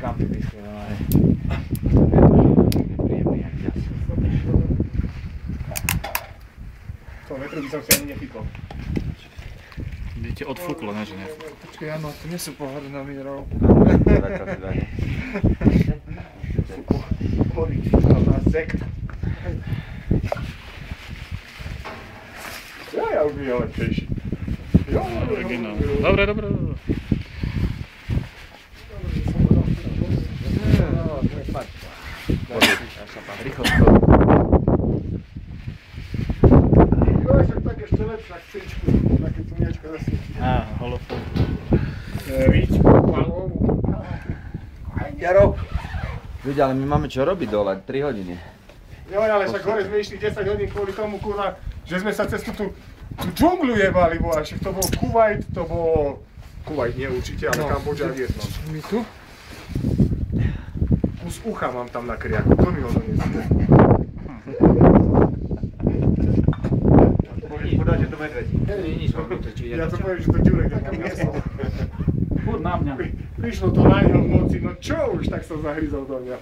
kampy vyschli, no aj. Príjemný jak ďas. To vetru by som si ani nepýtol. Vidíte, odfúklo, ne, že nefúklo. Počkej, áno, to nie sú pohľady na minerál. Originálna sekta. Ja už je lepšejší. Originál. Dobre, dobre, dobre. Rýchlo. Jo, však tak ešte lepšia chcičku. Také tuniečka zase. Á, holofón. Víčku, palovú. Jaro! Ľudia, ale my máme čo robiť dole, 3 hodiny. Jo, ale však hore sme išli 10 hodín kvôli tomu, kurva, že sme sa cez tú džunglu jebali, bo a však to bol Kuvajt, to bol... Kuvajt nie určite, ale Kambodža a Vietnam. My tu? Kus ucha mám tam na kriaku, to mi ho donesie. Podať, že to medvedí. Nič mám to, či Ja to poviem, že to Ďurek nekam nesol. Furt na mňa. Prišlo to na neho v noci, no čo už, tak som zahryzol do mňa.